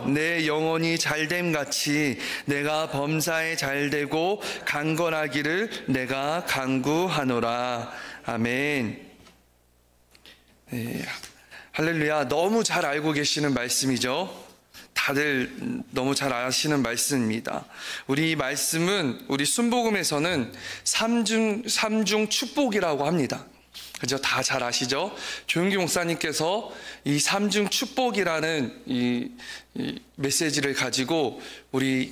내 영혼이 잘됨 같이 내가 범사에 잘되고 강건하기를 내가 간구하노라. 아멘. 네, 할렐루야. 너무 잘 알고 계시는 말씀이죠. 다들 너무 잘 아시는 말씀입니다. 우리 이 말씀은 우리 순복음에서는 삼중 축복이라고 합니다. 그죠? 다 잘 아시죠? 조용기 목사님께서 이 삼중 축복이라는 이 메시지를 가지고 우리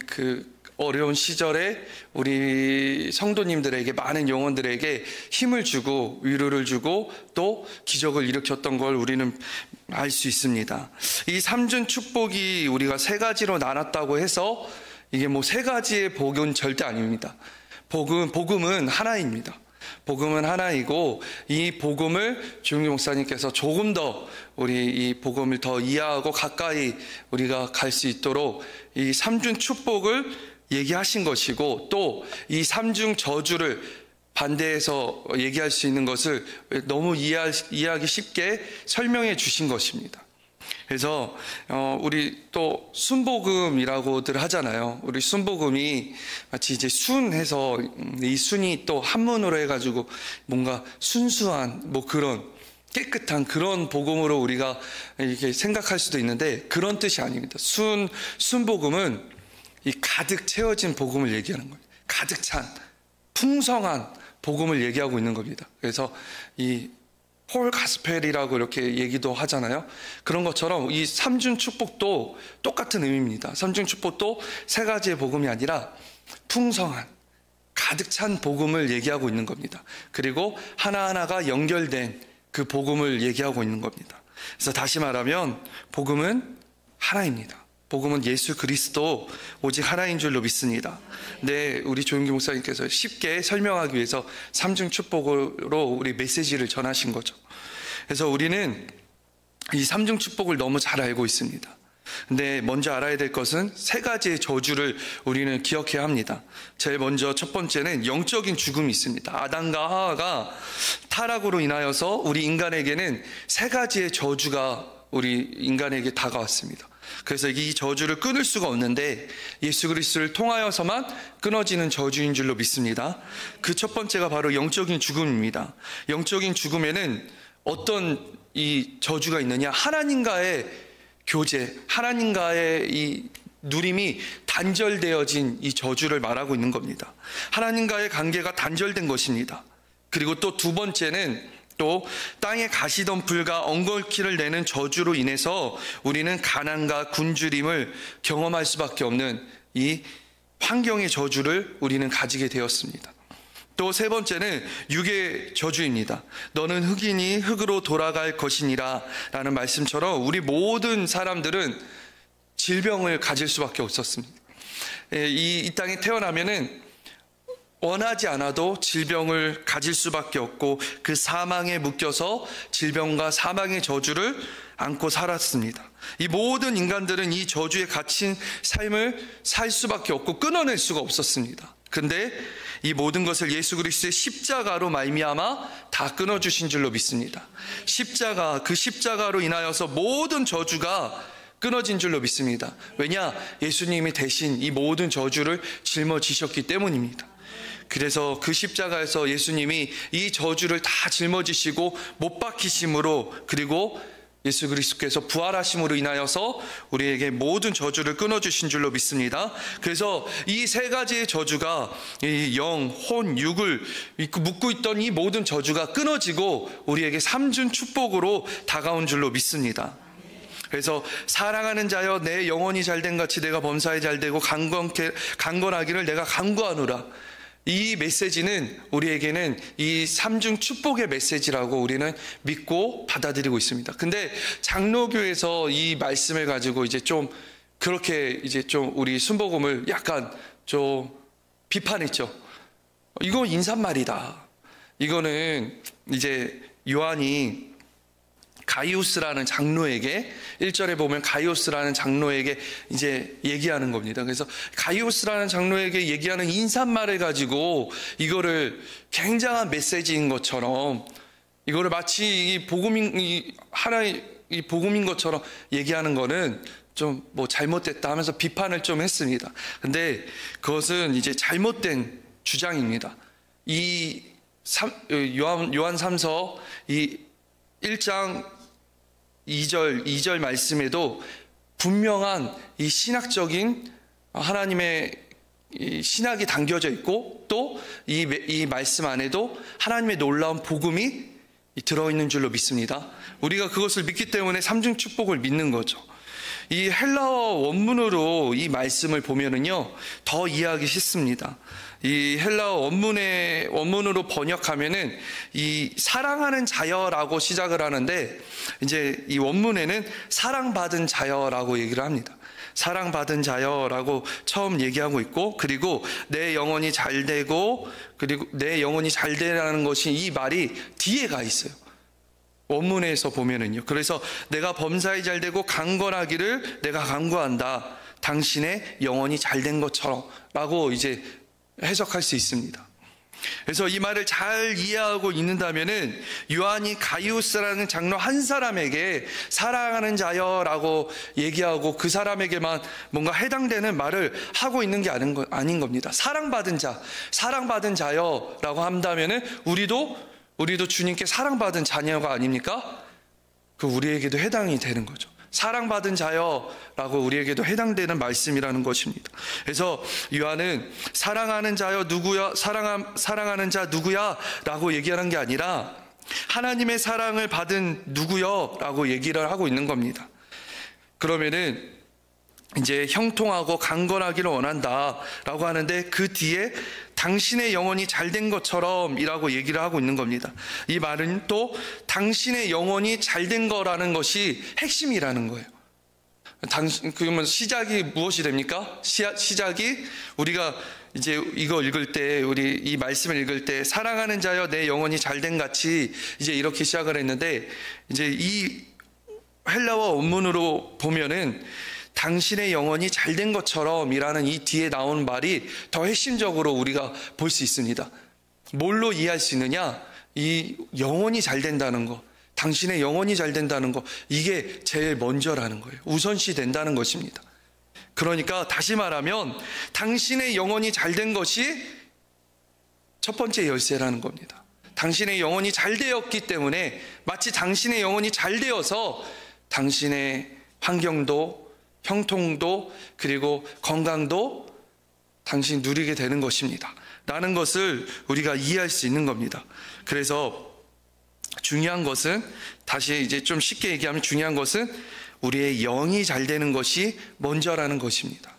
어려운 시절에 우리 성도님들에게, 많은 영혼들에게 힘을 주고 위로를 주고 또 기적을 일으켰던 걸 우리는 알 수 있습니다. 이 삼중 축복이 우리가 세 가지로 나눴다고 해서 이게 뭐 세 가지의 복은 절대 아닙니다. 복음은 하나입니다. 복음은 하나이고, 이 복음을 조용기 목사님께서 조금 더 우리 이 복음을 더 이해하고 가까이 우리가 갈 수 있도록 이 삼중 축복을 얘기하신 것이고, 또 이 삼중 저주를 반대해서 얘기할 수 있는 것을 너무 이해하기 쉽게 설명해 주신 것입니다. 그래서 우리 또 순복음이라고들 하잖아요. 우리 순복음이 마치 이제 순해서 이 순이 또 한문으로 해가지고 뭔가 순수한 뭐 그런 깨끗한 그런 복음으로 우리가 이렇게 생각할 수도 있는데, 그런 뜻이 아닙니다. 순복음은 이 가득 채워진 복음을 얘기하는 거예요. 가득 찬 풍성한 복음을 얘기하고 있는 겁니다. 그래서 이 폴 가스펠이라고 이렇게 얘기도 하잖아요. 그런 것처럼 이 삼중 축복도 똑같은 의미입니다. 삼중 축복도 세 가지의 복음이 아니라 풍성한 가득 찬 복음을 얘기하고 있는 겁니다. 그리고 하나하나가 연결된 그 복음을 얘기하고 있는 겁니다. 그래서 다시 말하면 복음은 하나입니다. 복음은 예수 그리스도 오직 하나인 줄로 믿습니다. 네, 우리 조용기 목사님께서 쉽게 설명하기 위해서 삼중 축복으로 우리 메시지를 전하신 거죠. 그래서 우리는 이 삼중 축복을 너무 잘 알고 있습니다. 근데 먼저 알아야 될 것은 세 가지의 저주를 우리는 기억해야 합니다. 제일 먼저 첫 번째는 영적인 죽음이 있습니다. 아담과 하와가 타락으로 인하여서 우리 인간에게는 세 가지의 저주가 우리 인간에게 다가왔습니다. 그래서 이 저주를 끊을 수가 없는데 예수 그리스도를 통하여서만 끊어지는 저주인 줄로 믿습니다. 그 첫 번째가 바로 영적인 죽음입니다. 영적인 죽음에는 어떤 이 저주가 있느냐? 하나님과의 교제, 하나님과의 이 누림이 단절되어진 이 저주를 말하고 있는 겁니다. 하나님과의 관계가 단절된 것입니다. 그리고 또 두 번째는 또 땅에 가시덤불과 엉겅퀴를 내는 저주로 인해서 우리는 가난과 굶주림을 경험할 수밖에 없는 이 환경의 저주를 우리는 가지게 되었습니다. 또 세 번째는 육의 저주입니다. 너는 흙이니 흙으로 돌아갈 것이니라 라는 말씀처럼 우리 모든 사람들은 질병을 가질 수밖에 없었습니다. 이 땅에 태어나면은 원하지 않아도 질병을 가질 수밖에 없고, 그 사망에 묶여서 질병과 사망의 저주를 안고 살았습니다. 이 모든 인간들은 이 저주에 갇힌 삶을 살 수밖에 없고 끊어낼 수가 없었습니다. 근데 이 모든 것을 예수 그리스도의 십자가로 말미암아 다 끊어주신 줄로 믿습니다. 그 십자가로 인하여서 모든 저주가 끊어진 줄로 믿습니다. 왜냐? 예수님이 대신 이 모든 저주를 짊어지셨기 때문입니다. 그래서 그 십자가에서 예수님이 이 저주를 다 짊어지시고 못 박히심으로, 그리고 예수 그리스도께서 부활하심으로 인하여서 우리에게 모든 저주를 끊어주신 줄로 믿습니다. 그래서 이 세 가지의 저주가 이 영, 혼, 육을 묶고 있던 이 모든 저주가 끊어지고 우리에게 삼중 축복으로 다가온 줄로 믿습니다. 그래서 사랑하는 자여 내 영혼이 잘된 같이 내가 범사에 잘되고 강건하기를 내가 간구하노라. 이 메시지는 우리에게는 이 삼중 축복의 메시지라고 우리는 믿고 받아들이고 있습니다. 근데 장로교에서 이 말씀을 가지고 이제 좀 그렇게 이제 좀 우리 순복음을 약간 좀 비판했죠. 이거 인사말이다. 이거는 이제 요한이 가이오스라는 장로에게 1절에 보면 가이오스라는 장로에게 이제 얘기하는 겁니다. 그래서 가이오스라는 장로에게 얘기하는 인사말을 가지고 이거를 굉장한 메시지인 것처럼, 이거를 마치 이 복음인 것처럼 얘기하는 거는 좀 뭐 잘못됐다 하면서 비판을 좀 했습니다. 근데 그것은 이제 잘못된 주장입니다. 요한 3서 이 1장 2절 말씀에도 분명한 이 신학적인 하나님의 이 신학이 담겨져 있고, 또 이 말씀 안에도 하나님의 놀라운 복음이 들어있는 줄로 믿습니다. 우리가 그것을 믿기 때문에 삼중 축복을 믿는 거죠. 이 헬라어 원문으로 이 말씀을 보면은요, 더 이해하기 쉽습니다. 이 헬라어 원문으로 번역하면은 이 사랑하는 자여라고 시작을 하는데, 이제 이 원문에는 사랑받은 자여라고 얘기를 합니다. 사랑받은 자여라고 처음 얘기하고 있고, 그리고 내 영혼이 잘 되고, 그리고 내 영혼이 잘 되라는 것이, 이 말이 뒤에 가 있어요. 원문에서 보면은요. 그래서 내가 범사에 잘 되고 강건하기를 내가 간구한다. 당신의 영혼이 잘 된 것처럼 라고 이제 해석할 수 있습니다. 그래서 이 말을 잘 이해하고 있는다면은 요한이 가이우스라는 장로 한 사람에게 사랑하는 자여라고 얘기하고 그 사람에게만 뭔가 해당되는 말을 하고 있는 게 아닌 겁니다. 사랑받은 자여라고 한다면은 우리도 주님께 사랑받은 자녀가 아닙니까? 그 우리에게도 해당이 되는 거죠. 사랑받은 자여라고 우리에게도 해당되는 말씀이라는 것입니다. 그래서 요한은 사랑하는 자여 누구야? 사랑하는 자 누구야? 라고 얘기하는 게 아니라 하나님의 사랑을 받은 누구여? 라고 얘기를 하고 있는 겁니다. 그러면은 이제 형통하고 강건하기를 원한다 라고 하는데, 그 뒤에 당신의 영혼이 잘된 것처럼 이라고 얘기를 하고 있는 겁니다. 이 말은 또 당신의 영혼이 잘된 거라는 것이 핵심이라는 거예요. 그러면 시작이 무엇이 됩니까? 시작이 우리가 이제 이거 읽을 때, 우리 이 말씀을 읽을 때 사랑하는 자여 내 영혼이 잘된 같이 이제 이렇게 시작을 했는데, 이제 이 헬라어 원문으로 보면은 당신의 영혼이 잘된 것처럼 이라는 이 뒤에 나온 말이 더 핵심적으로 우리가 볼 수 있습니다. 뭘로 이해할 수 있느냐? 이 영혼이 잘 된다는 거, 당신의 영혼이 잘 된다는 거, 이게 제일 먼저라는 거예요. 우선시 된다는 것입니다. 그러니까 다시 말하면 당신의 영혼이 잘 된 것이 첫 번째 열쇠라는 겁니다. 당신의 영혼이 잘 되었기 때문에, 마치 당신의 영혼이 잘 되어서 당신의 환경도 형통도 그리고 건강도 당신이 누리게 되는 것입니다 라는 것을 우리가 이해할 수 있는 겁니다. 그래서 중요한 것은, 다시 이제 좀 쉽게 얘기하면 중요한 것은 우리의 영이 잘 되는 것이 먼저라는 것입니다.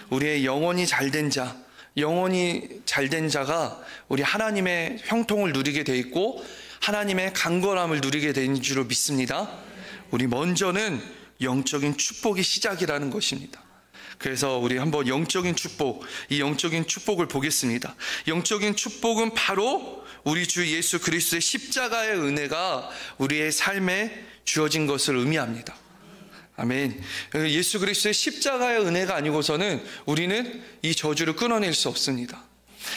우리의 영혼이 잘 된 자가 우리 하나님의 형통을 누리게 돼 있고 하나님의 강건함을 누리게 되는 줄로 믿습니다. 우리 먼저는 영적인 축복이 시작이라는 것입니다. 그래서 우리 한번 영적인 축복, 이 영적인 축복을 보겠습니다. 영적인 축복은 바로 우리 주 예수 그리스도의 십자가의 은혜가 우리의 삶에 주어진 것을 의미합니다. 아멘. 예수 그리스도의 십자가의 은혜가 아니고서는 우리는 이 저주를 끊어낼 수 없습니다.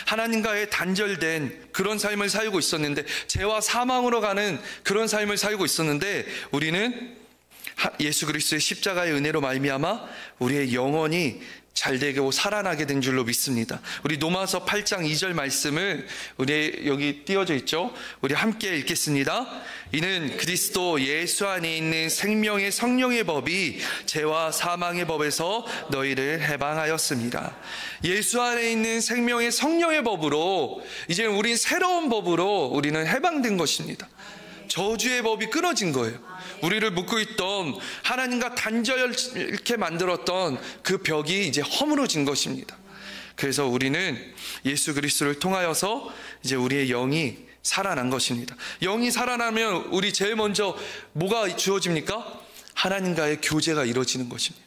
하나님과의 단절된 그런 삶을 살고 있었는데, 죄와 사망으로 가는 그런 삶을 살고 있었는데, 우리는 예수 그리스도의 십자가의 은혜로 말미암아 우리의 영혼이 잘되고 살아나게 된 줄로 믿습니다. 우리 로마서 8장 2절 말씀을 우리 여기 띄어져 있죠. 우리 함께 읽겠습니다. 이는 그리스도 예수 안에 있는 생명의 성령의 법이 죄와 사망의 법에서 너희를 해방하였습니다. 예수 안에 있는 생명의 성령의 법으로 이제 우린 새로운 법으로 우리는 해방된 것입니다. 저주의 법이 끊어진 거예요. 우리를 묶고 있던, 하나님과 단절케 만들었던 그 벽이 이제 허물어진 것입니다. 그래서 우리는 예수 그리스도를 통하여서 이제 우리의 영이 살아난 것입니다. 영이 살아나면 우리 제일 먼저 뭐가 주어집니까? 하나님과의 교제가 이루어지는 것입니다.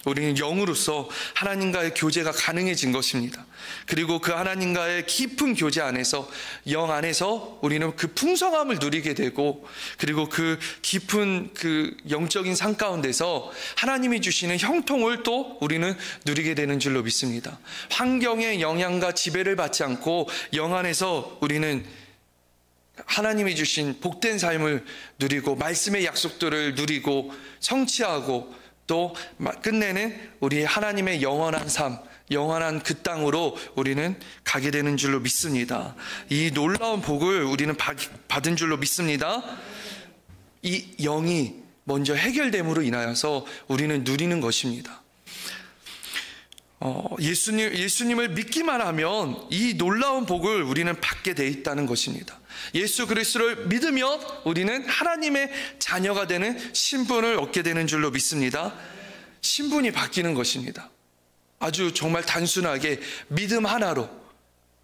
우리는 영으로서 하나님과의 교제가 가능해진 것입니다. 그리고 그 하나님과의 깊은 교제 안에서, 영 안에서 우리는 그 풍성함을 누리게 되고, 그리고 그 깊은 그 영적인 삶 가운데서 하나님이 주시는 형통을 또 우리는 누리게 되는 줄로 믿습니다. 환경의 영향과 지배를 받지 않고 영 안에서 우리는 하나님이 주신 복된 삶을 누리고 말씀의 약속들을 누리고 성취하고, 또 끝내는 우리 하나님의 영원한 삶, 영원한 그 땅으로 우리는 가게 되는 줄로 믿습니다. 이 놀라운 복을 우리는 받은 줄로 믿습니다. 이 영이 먼저 해결됨으로 인하여서 우리는 누리는 것입니다. 예수님을 믿기만 하면 이 놀라운 복을 우리는 받게 돼 있다는 것입니다. 예수 그리스도를 믿으면 우리는 하나님의 자녀가 되는 신분을 얻게 되는 줄로 믿습니다. 신분이 바뀌는 것입니다. 아주 정말 단순하게 믿음 하나로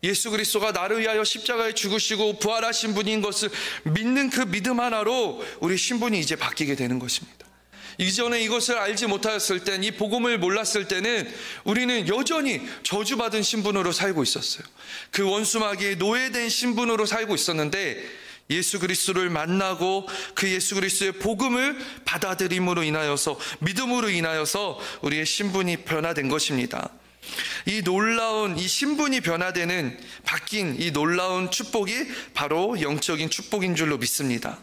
예수 그리스도가 나를 위하여 십자가에 죽으시고 부활하신 분인 것을 믿는 그 믿음 하나로 우리 신분이 이제 바뀌게 되는 것입니다. 이전에 이것을 알지 못하였을 땐, 이 복음을 몰랐을 때는 우리는 여전히 저주받은 신분으로 살고 있었어요. 그 원수마귀의 노예된 신분으로 살고 있었는데, 예수 그리스도를 만나고 그 예수 그리스도의 복음을 받아들임으로 인하여서, 믿음으로 인하여서 우리의 신분이 변화된 것입니다. 이 놀라운 이 신분이 변화되는, 바뀐 이 놀라운 축복이 바로 영적인 축복인 줄로 믿습니다.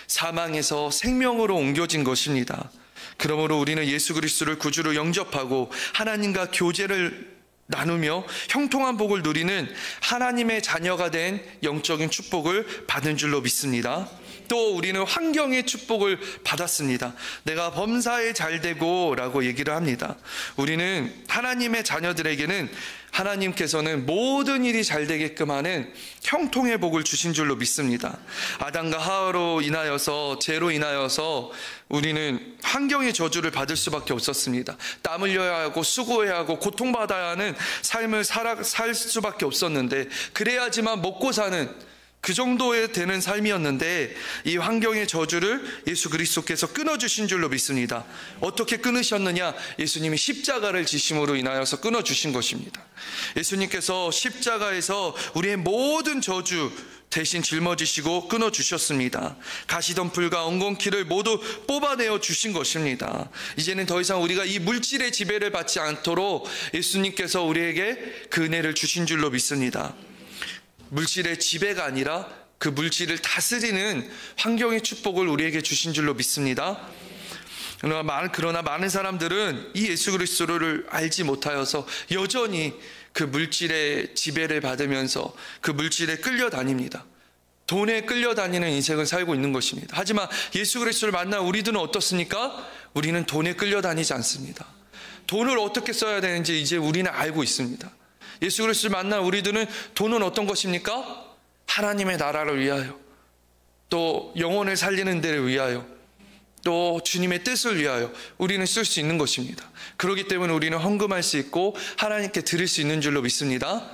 사망에서 생명으로 옮겨진 것입니다. 그러므로 우리는 예수 그리스도를 구주로 영접하고 하나님과 교제를 나누며 형통한 복을 누리는 하나님의 자녀가 된 영적인 축복을 받은 줄로 믿습니다. 또 우리는 환경의 축복을 받았습니다. 내가 범사에 잘되고 라고 얘기를 합니다. 우리는 하나님의 자녀들에게는 하나님께서는 모든 일이 잘되게끔 하는 형통의 복을 주신 줄로 믿습니다. 아담과 하와로 인하여서, 죄로 인하여서 우리는 환경의 저주를 받을 수밖에 없었습니다. 땀 흘려야 하고 수고해야 하고 고통받아야 하는 삶을 살 수밖에 없었는데, 그래야지만 먹고 사는 그 정도에 되는 삶이었는데, 이 환경의 저주를 예수 그리스도께서 끊어주신 줄로 믿습니다. 어떻게 끊으셨느냐? 예수님이 십자가를 지심으로 인하여서 끊어주신 것입니다. 예수님께서 십자가에서 우리의 모든 저주 대신 짊어지시고 끊어주셨습니다. 가시덤불과 엉겅퀴를 모두 뽑아내어 주신 것입니다. 이제는 더 이상 우리가 이 물질의 지배를 받지 않도록 예수님께서 우리에게 그 은혜를 주신 줄로 믿습니다. 물질의 지배가 아니라 그 물질을 다스리는 환경의 축복을 우리에게 주신 줄로 믿습니다. 그러나 많은 사람들은 이 예수 그리스도를 알지 못하여서 여전히 그 물질의 지배를 받으면서 그 물질에 끌려다닙니다. 돈에 끌려다니는 인생을 살고 있는 것입니다. 하지만 예수 그리스도를 만난 우리들은 어떻습니까? 우리는 돈에 끌려다니지 않습니다. 돈을 어떻게 써야 되는지 이제 우리는 알고 있습니다. 예수 그리스도를 만난 우리들은 돈은 어떤 것입니까? 하나님의 나라를 위하여, 또 영혼을 살리는 데를 위하여, 또 주님의 뜻을 위하여 우리는 쓸 수 있는 것입니다. 그렇기 때문에 우리는 헌금할 수 있고 하나님께 드릴 수 있는 줄로 믿습니다.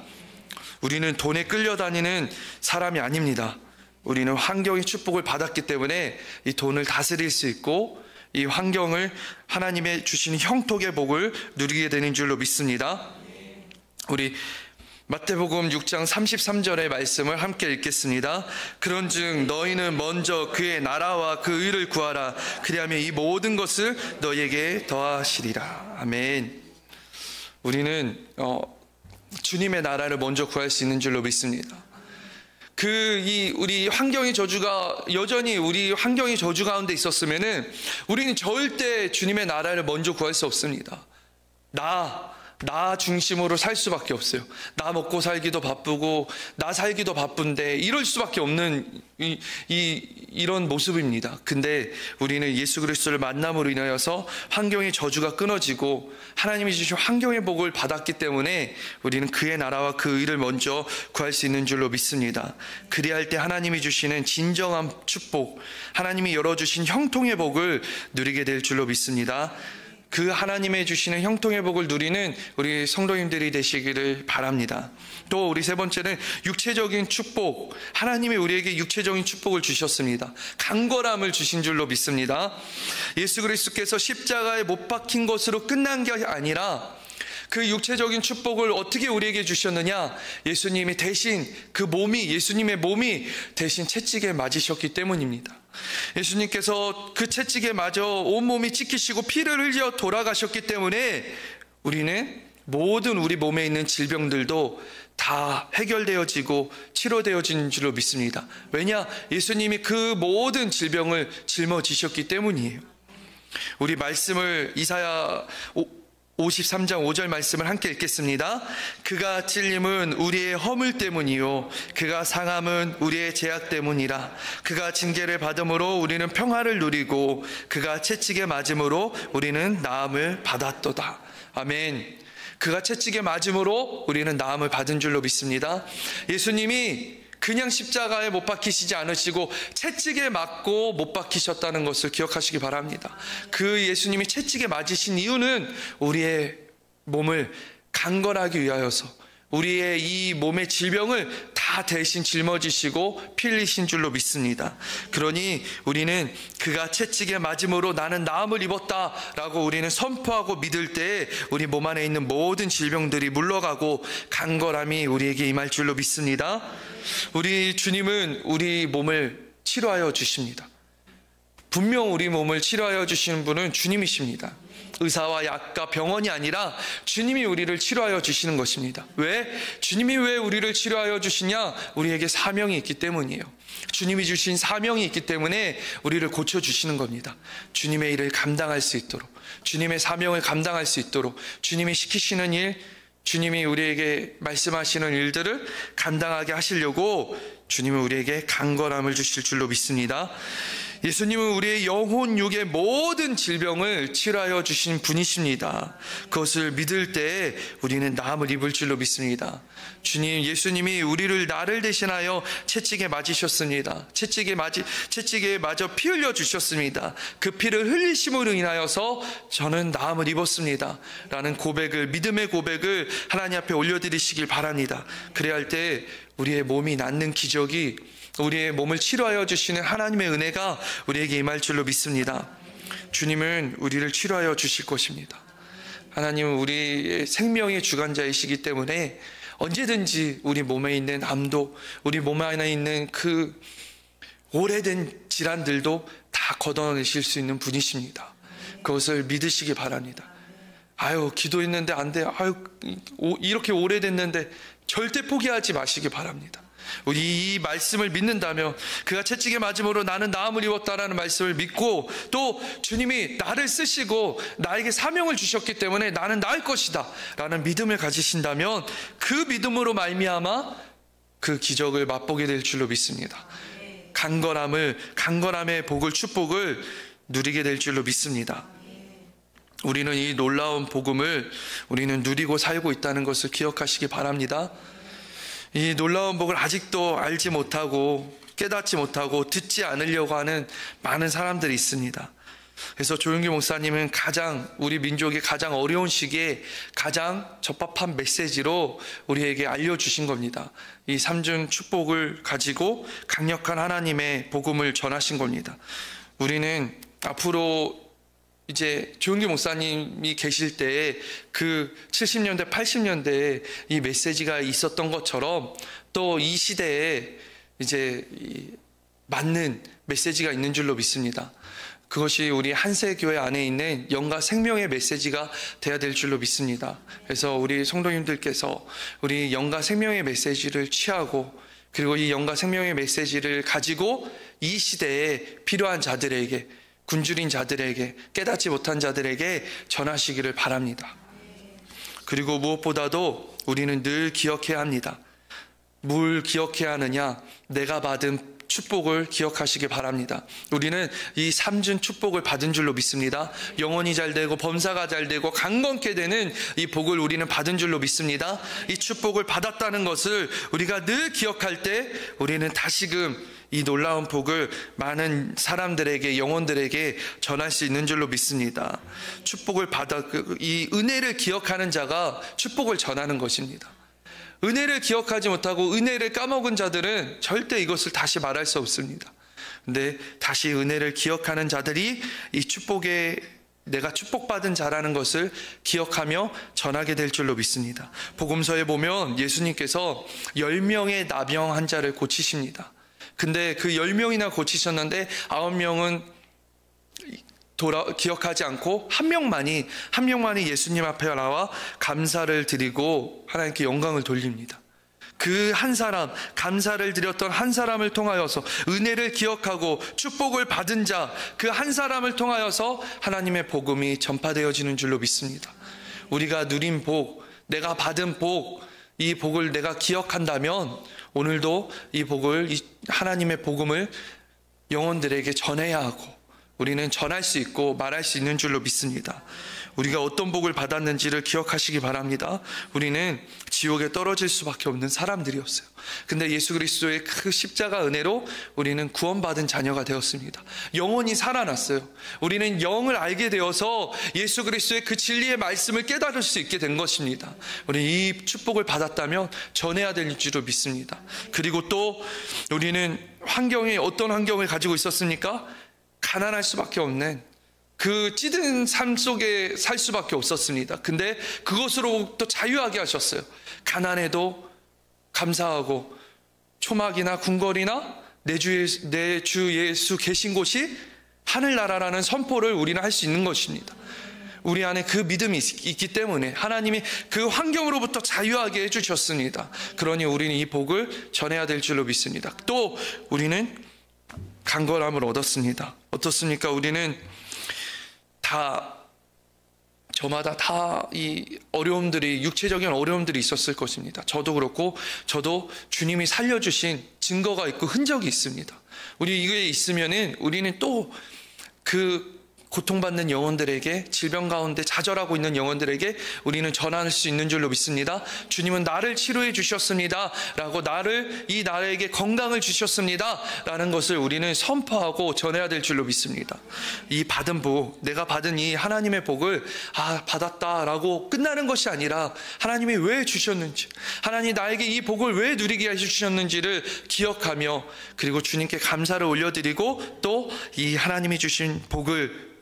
우리는 돈에 끌려다니는 사람이 아닙니다. 우리는 환경의 축복을 받았기 때문에 이 돈을 다스릴 수 있고 이 환경을 하나님의 주시는 형통의 복을 누리게 되는 줄로 믿습니다. 우리 마태복음 6장 33절의 말씀을 함께 읽겠습니다. 그런즉 너희는 먼저 그의 나라와 그 의를 구하라. 그리하면 이 모든 것을 너희에게 더하시리라. 아멘. 우리는 주님의 나라를 먼저 구할 수 있는 줄로 믿습니다. 우리 환경의 저주가 여전히 우리 환경의 저주 가운데 있었으면은 우리는 절대 주님의 나라를 먼저 구할 수 없습니다. 나 중심으로 살 수밖에 없어요. 나 먹고 살기도 바쁘고 나 살기도 바쁜데 이럴 수밖에 없는 이런 모습입니다. 근데 우리는 예수 그리스도를 만남으로 인하여서 환경의 저주가 끊어지고 하나님이 주신 환경의 복을 받았기 때문에 우리는 그의 나라와 그 의를 먼저 구할 수 있는 줄로 믿습니다. 그리할 때 하나님이 주시는 진정한 축복, 하나님이 열어주신 형통의 복을 누리게 될 줄로 믿습니다. 그 하나님의 주시는 형통의 복을 누리는 우리 성도님들이 되시기를 바랍니다. 또 우리 세 번째는 육체적인 축복, 하나님이 우리에게 육체적인 축복을 주셨습니다. 강건함을 주신 줄로 믿습니다. 예수 그리스도께서 십자가에 못 박힌 것으로 끝난 게 아니라 그 육체적인 축복을 어떻게 우리에게 주셨느냐? 예수님이 대신 예수님의 몸이 대신 채찍에 맞으셨기 때문입니다. 예수님께서 그 채찍에 맞아 온몸이 찢기시고 피를 흘려 돌아가셨기 때문에 우리는 모든 우리 몸에 있는 질병들도 다 해결되어지고 치료되어진 줄로 믿습니다. 왜냐? 예수님이 그 모든 질병을 짊어지셨기 때문이에요. 우리 말씀을 이사야 53장 5절 말씀을 함께 읽겠습니다. 그가 찔림은 우리의 허물 때문이요 그가 상함은 우리의 죄악 때문이라. 그가 징계를 받음으로 우리는 평화를 누리고 그가 채찍에 맞음으로 우리는 나음을 받았도다. 아멘. 그가 채찍에 맞음으로 우리는 나음을 받은 줄로 믿습니다. 예수님이 그냥 십자가에 못 박히시지 않으시고 채찍에 맞고 못 박히셨다는 것을 기억하시기 바랍니다. 그 예수님이 채찍에 맞으신 이유는 우리의 몸을 강건하기 위하여서 우리의 이 몸의 질병을 다 대신 짊어지시고 피 흘리신 줄로 믿습니다. 그러니 우리는 그가 채찍에 맞음으로 나는 나음을 입었다라고 우리는 선포하고 믿을 때 우리 몸 안에 있는 모든 질병들이 물러가고 강건함이 우리에게 임할 줄로 믿습니다. 우리 주님은 우리 몸을 치료하여 주십니다. 분명 우리 몸을 치료하여 주시는 분은 주님이십니다. 의사와 약과 병원이 아니라 주님이 우리를 치료하여 주시는 것입니다. 왜? 주님이 왜 우리를 치료하여 주시냐? 우리에게 사명이 있기 때문이에요. 주님이 주신 사명이 있기 때문에 우리를 고쳐주시는 겁니다. 주님의 일을 감당할 수 있도록, 주님의 사명을 감당할 수 있도록, 주님이 시키시는 일, 주님이 우리에게 말씀하시는 일들을 감당하게 하시려고 주님은 우리에게 강건함을 주실 줄로 믿습니다. 예수님은 우리의 영혼, 육의 모든 질병을 치료하여 주신 분이십니다. 그것을 믿을 때 우리는 나음을 입을 줄로 믿습니다. 주님, 예수님이 우리를 나를 대신하여 채찍에 맞으셨습니다. 채찍에 맞아 피 흘려 주셨습니다. 그 피를 흘리심으로 인하여서 저는 나음을 입었습니다 라는 고백을, 믿음의 고백을 하나님 앞에 올려드리시길 바랍니다. 그래야 할 때 우리의 몸이 낫는 기적이, 우리의 몸을 치료하여 주시는 하나님의 은혜가 우리에게 임할 줄로 믿습니다. 주님은 우리를 치료하여 주실 것입니다. 하나님은 우리의 생명의 주관자이시기 때문에 언제든지 우리 몸에 있는 암도, 우리 몸 안에 있는 그 오래된 질환들도 다 걷어내실 수 있는 분이십니다. 그것을 믿으시기 바랍니다. 아유, 기도했는데 안 돼. 아유, 이렇게 오래됐는데 절대 포기하지 마시기 바랍니다. 우리 이 말씀을 믿는다면, 그가 채찍에 맞음으로 나는 나음을 입었다라는 말씀을 믿고, 또 주님이 나를 쓰시고 나에게 사명을 주셨기 때문에 나는 나을 것이다 라는 믿음을 가지신다면 그 믿음으로 말미암아 그 기적을 맛보게 될 줄로 믿습니다. 강건함의 복을, 축복을 누리게 될 줄로 믿습니다. 우리는 이 놀라운 복음을 우리는 누리고 살고 있다는 것을 기억하시기 바랍니다. 이 놀라운 복을 아직도 알지 못하고 깨닫지 못하고 듣지 않으려고 하는 많은 사람들이 있습니다. 그래서 조용기 목사님은 우리 민족의 가장 어려운 시기에 가장 적합한 메시지로 우리에게 알려주신 겁니다. 이 삼중 축복을 가지고 강력한 하나님의 복음을 전하신 겁니다. 우리는 앞으로 이제 조용기 목사님이 계실 때에 그 70년대, 80년대에 이 메시지가 있었던 것처럼 또 이 시대에 이제 맞는 메시지가 있는 줄로 믿습니다. 그것이 우리 한세교회 안에 있는 영과 생명의 메시지가 돼야 될 줄로 믿습니다. 그래서 우리 성도님들께서 우리 영과 생명의 메시지를 취하고, 그리고 이 영과 생명의 메시지를 가지고 이 시대에 필요한 자들에게, 굶주린 자들에게, 깨닫지 못한 자들에게 전하시기를 바랍니다. 그리고 무엇보다도 우리는 늘 기억해야 합니다. 뭘 기억해야 하느냐? 내가 받은 축복을 기억하시기 바랍니다. 우리는 이 삼중 축복을 받은 줄로 믿습니다. 영혼이 잘 되고 범사가 잘 되고 강건케 되는 이 복을 우리는 받은 줄로 믿습니다. 이 축복을 받았다는 것을 우리가 늘 기억할 때 우리는 다시금 이 놀라운 복을 많은 사람들에게, 영혼들에게 전할 수 있는 줄로 믿습니다. 축복을 이 은혜를 기억하는 자가 축복을 전하는 것입니다. 은혜를 기억하지 못하고 은혜를 까먹은 자들은 절대 이것을 다시 말할 수 없습니다. 근데 다시 은혜를 기억하는 자들이 이 축복에, 내가 축복받은 자라는 것을 기억하며 전하게 될 줄로 믿습니다. 복음서에 보면 예수님께서 10명의 나병 환자를 고치십니다. 근데 그 10명이나 고치셨는데 9명은 기억하지 않고 한 명만이 예수님 앞에 나와 감사를 드리고 하나님께 영광을 돌립니다. 그 한 사람, 감사를 드렸던 한 사람을 통하여서 은혜를 기억하고 축복을 받은 자, 그 한 사람을 통하여서 하나님의 복음이 전파되어지는 줄로 믿습니다. 우리가 누린 복, 내가 받은 복, 이 복을 내가 기억한다면 오늘도 이 복을, 이 하나님의 복음을 영혼들에게 전해야 하고 우리는 전할 수 있고 말할 수 있는 줄로 믿습니다. 우리가 어떤 복을 받았는지를 기억하시기 바랍니다. 우리는 지옥에 떨어질 수밖에 없는 사람들이었어요. 근데 예수 그리스도의 그 십자가 은혜로 우리는 구원받은 자녀가 되었습니다. 영혼이 살아났어요. 우리는 영을 알게 되어서 예수 그리스도의 그 진리의 말씀을 깨달을 수 있게 된 것입니다. 우리 이 축복을 받았다면 전해야 될 줄로 믿습니다. 그리고 또 우리는 어떤 환경을 가지고 있었습니까? 가난할 수밖에 없는 그 찌든 삶 속에 살 수밖에 없었습니다. 근데 그것으로부터 자유하게 하셨어요. 가난해도 감사하고 초막이나 궁궐이나 내 주 예수 계신 곳이 하늘나라라는 선포를 우리는 할 수 있는 것입니다. 우리 안에 그 믿음이 있기 때문에 하나님이 그 환경으로부터 자유하게 해주셨습니다. 그러니 우리는 이 복을 전해야 될 줄로 믿습니다. 또 우리는 강건함을 얻었습니다. 어떻습니까? 우리는 저마다 다 이 어려움들이, 육체적인 어려움들이 있었을 것입니다. 저도 그렇고, 저도 주님이 살려주신 증거가 있고 흔적이 있습니다. 우리 이게 있으면은 우리는 또 그 고통받는 영혼들에게, 질병 가운데 좌절하고 있는 영혼들에게 우리는 전할 수 있는 줄로 믿습니다. 주님은 나를 치료해 주셨습니다 라고, 나에게 건강을 주셨습니다 라는 것을 우리는 선포하고 전해야 될 줄로 믿습니다. 이 받은 복, 내가 받은 이 하나님의 복을 받았다라고 끝나는 것이 아니라 하나님이 왜 주셨는지, 하나님 나에게 이 복을 왜 누리게 해주셨는지를 기억하며, 그리고 주님께 감사를 올려드리고 또 이 하나님이 주신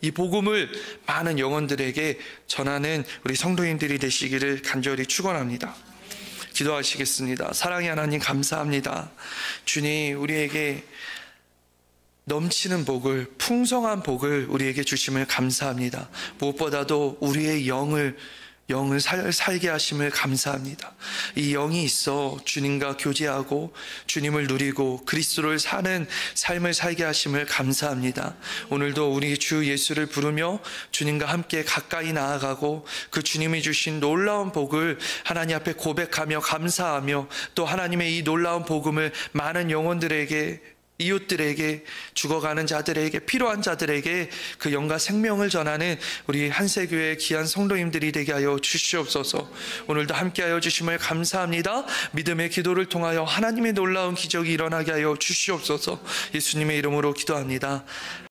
이 복음을 많은 영혼들에게 전하는 우리 성도님들이 되시기를 간절히 축원합니다. 기도하시겠습니다. 사랑의 하나님, 감사합니다. 주님, 우리에게 넘치는 복을, 풍성한 복을 우리에게 주심을 감사합니다. 무엇보다도 우리의 영을 살게 하심을 감사합니다. 이 영이 있어 주님과 교제하고 주님을 누리고 그리스도를 사는 삶을 살게 하심을 감사합니다. 오늘도 우리 주 예수를 부르며 주님과 함께 가까이 나아가고 그 주님이 주신 놀라운 복을 하나님 앞에 고백하며 감사하며, 또 하나님의 이 놀라운 복음을 많은 영혼들에게, 이웃들에게, 죽어가는 자들에게, 필요한 자들에게 그 영과 생명을 전하는 우리 한세교회 귀한 성도님들이 되게 하여 주시옵소서. 오늘도 함께하여 주심을 감사합니다. 믿음의 기도를 통하여 하나님의 놀라운 기적이 일어나게 하여 주시옵소서. 예수님의 이름으로 기도합니다.